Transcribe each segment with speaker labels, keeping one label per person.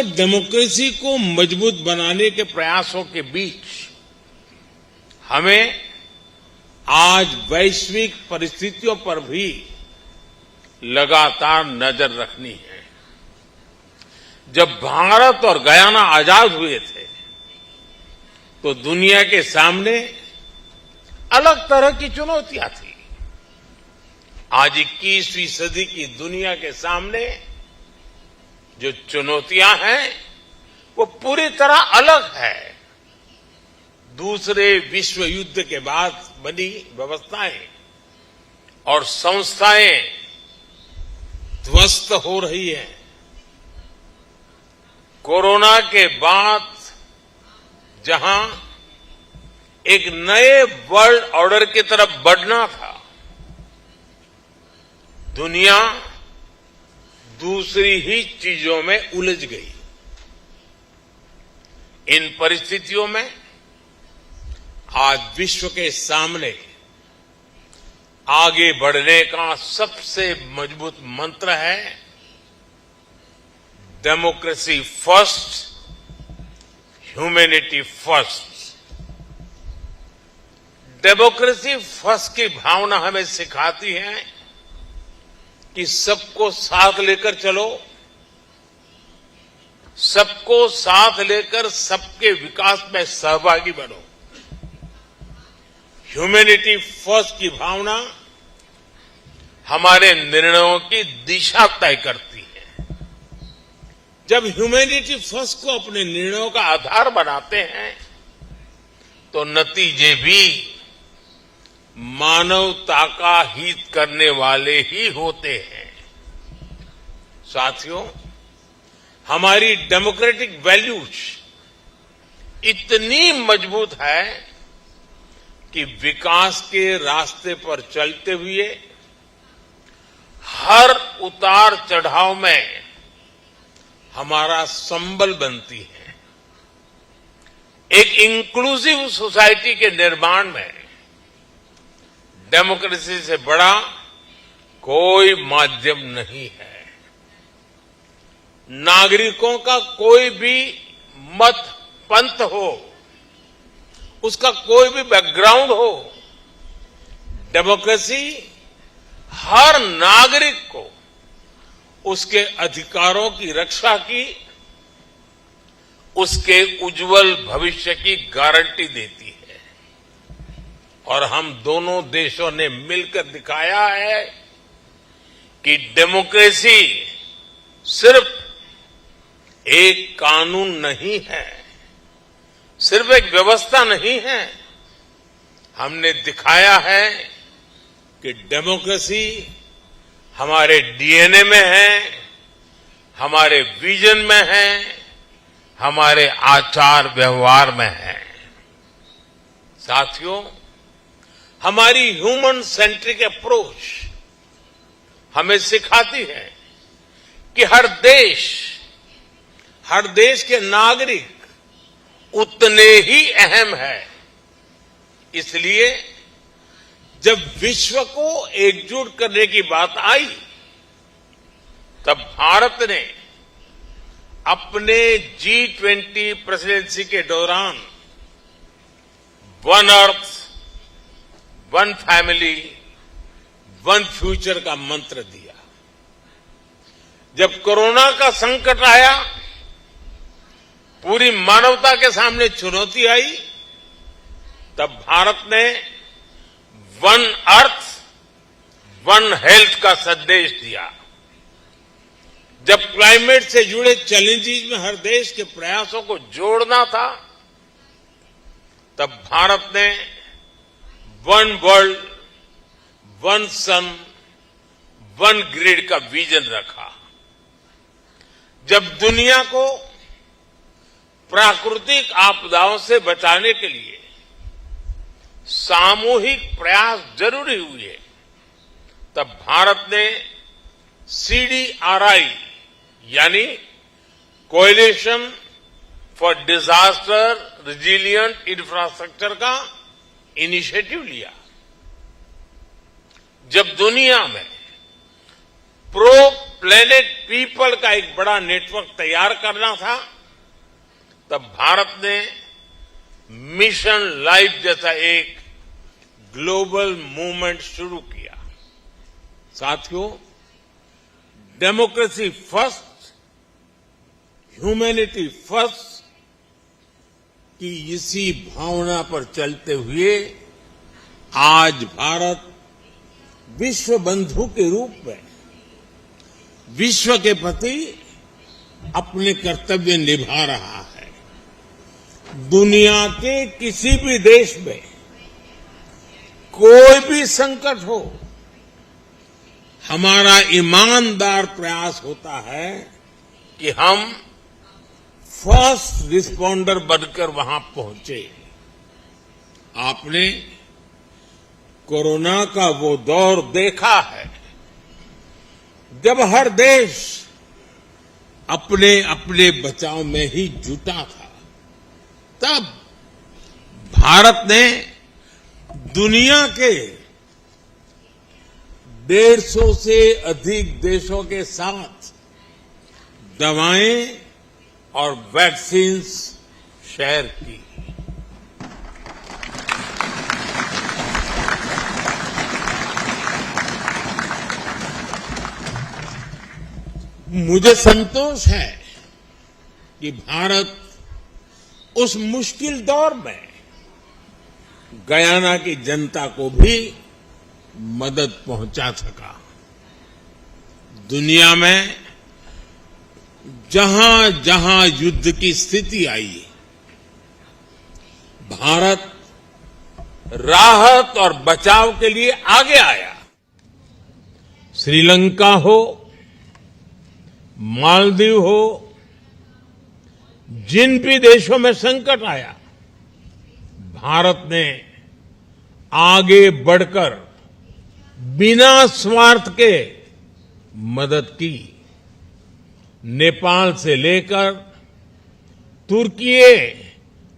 Speaker 1: Democracy को मजबूत बनाने के प्रयासों के बीच हमें आज वैश्विक परिस्थितियों पर भी लगातार नजर रखनी है। जब भारत और गयाना आजाद हुए थे तो दुनिया के सामने अलग तरह की चुनौतियां थी। आज 21वीं सदी की दुनिया के सामने जो चुनौतियां हैं वो पूरी तरह अलग है। दूसरे विश्व युद्ध के बाद बनी व्यवस्थाएं और संस्थाएं ध्वस्त हो रही हैं। कोरोना के बाद जहां एक नए वर्ल्ड ऑर्डर की तरफ बढ़ना था, दुनिया दूसरी ही चीजों में उलझ गई। इन परिस्थितियों में आज विश्व के सामने आगे बढ़ने का सबसे मजबूत मंत्र है democracy first, humanity first. Democracy first की भावना हमें सिखाती है कि सबको साथ लेकर चलो, सबको साथ लेकर सबके विकास में सहभागी बनो। ह्यूमैनिटी फर्स्ट की भावना हमारे निर्णयों की दिशा तय करती है। जब ह्यूमैनिटी फर्स्ट को अपने निर्णयों का आधार बनाते हैं तो नतीजे भी मानवता का हित करने वाले ही होते हैं। साथियों, हमारी डेमोक्रेटिक वैल्यूज इतनी मजबूत है कि विकास के रास्ते पर चलते हुए हर उतार चढ़ाव में हमारा संबल बनती है। एक इंक्लूसिव सोसाइटी के निर्माण में डेमोक्रेसी से बड़ा कोई माध्यम नहीं है। नागरिकों का कोई भी मत पंथ हो, उसका कोई भी बैकग्राउंड हो, डेमोक्रेसी हर नागरिक को उसके अधिकारों की रक्षा की, उसके उज्जवल भविष्य की गारंटी देती है। और हम दोनों देशों ने मिलकर दिखाया है कि डेमोक्रेसी सिर्फ एक कानून नहीं है, सिर्फ एक व्यवस्था नहीं है। हमने दिखाया है कि डेमोक्रेसी हमारे डीएनए में है, हमारे विजन में है, हमारे आचार व्यवहार में है। साथियों, हमारी ह्यूमन सेंट्रिक अप्रोच हमें सिखाती है कि हर देश के नागरिक उतने ही अहम है। इसलिए जब विश्व को एकजुट करने की बात आई तब भारत ने अपने G20 प्रेसिडेंसी के दौरान one earth, one family, one future का मंत्र दिया। जब कोरोना का संकट आया, पूरी मानवता के सामने चुनौती आई, तब भारत ने वन अर्थ, वन हेल्थ का संदेश दिया। जब क्लाइमेट से जुड़े चैलेंजेस में हर देश के प्रयासों को जोड़ना था, तब भारत ने वन वर्ल्ड, वन सन, वन ग्रिड का विजन रखा। जब दुनिया को प्राकृतिक आपदाओं से बचाने के लिए सामूहिक प्रयास जरूरी हुए, तब भारत ने CDRI यानी coalition for disaster resilient infrastructure का इनिशिएटिव लिया। जब दुनिया में प्रो प्लेनेट पीपल का एक बड़ा नेटवर्क तैयार करना था, तब भारत ने मिशन लाइफ जैसा एक ग्लोबल मूवमेंट शुरू किया। साथियों, डेमोक्रेसी फर्स्ट, ह्यूमैनिटी फर्स्ट की इसी भावना पर चलते हुए आज भारत विश्व बंधु के रूप में विश्व के प्रति अपने कर्तव्य निभा रहा है। दुनिया के किसी भी देश में कोई भी संकट हो, हमारा ईमानदार प्रयास होता है कि हम फर्स्ट रिस्पॉन्डर बनकर वहां पहुंचे। आपने कोरोना का वो दौर देखा है जब हर देश अपने अपने बचाव में ही जुटा था। तब भारत ने दुनिया के 150 से अधिक देशों के साथ दवाएं और वैक्सीन शेयर की। मुझे संतोष है कि भारत उस मुश्किल दौर में गयाना की जनता को भी मदद पहुंचा सका। दुनिया में जहां जहां युद्ध की स्थिति आई, भारत राहत और बचाव के लिए आगे आया। श्रीलंका हो, मालदीव हो, जिन भी देशों में संकट आया, भारत ने आगे बढ़कर बिना स्वार्थ के मदद की। नेपाल से लेकर तुर्की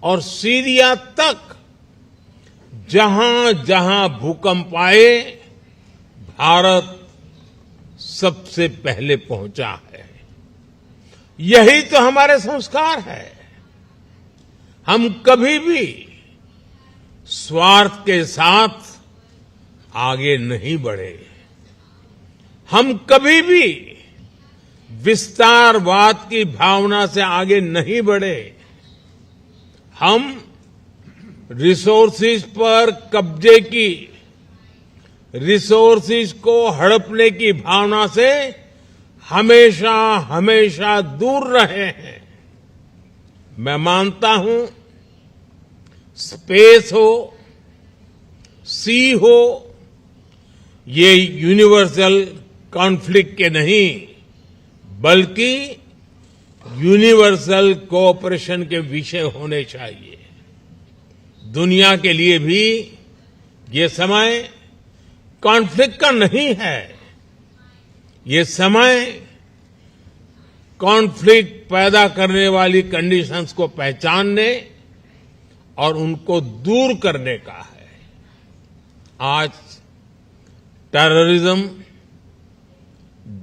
Speaker 1: और सीरिया तक जहां जहां भूकंप आए, भारत सबसे पहले पहुंचा है। यही तो हमारे संस्कार है। हम कभी भी स्वार्थ के साथ आगे नहीं बढ़े। हम कभी भी विस्तारवाद की भावना से आगे नहीं बढ़े। हम रिसोर्सेज पर कब्जे की, रिसोर्सेज को हड़पने की भावना से हमेशा हमेशा दूर रहे हैं। मैं मानता हूं, स्पेस हो, सी हो, ये यूनिवर्सल कॉन्फ्लिक्ट के नहीं बल्कि यूनिवर्सल कोऑपरेशन के विषय होने चाहिए। दुनिया के लिए भी ये समय कॉन्फ्लिक्ट का नहीं है। ये समय कॉन्फ्लिक्ट पैदा करने वाली कंडीशंस को पहचानने और उनको दूर करने का है। आज टेररिज्म,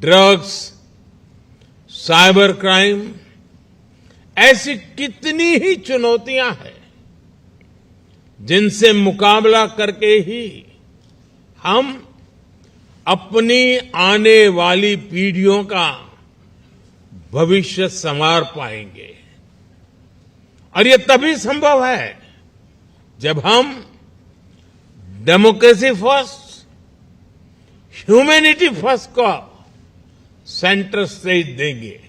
Speaker 1: ड्रग्स, साइबर क्राइम, ऐसी कितनी ही चुनौतियां हैं जिनसे मुकाबला करके ही हम अपनी आने वाली पीढ़ियों का भविष्य संवार पाएंगे। और ये तभी संभव है जब हम डेमोक्रेसी फर्स्ट, ह्यूमैनिटी फर्स्ट को सेंटर स्टेज देंगे।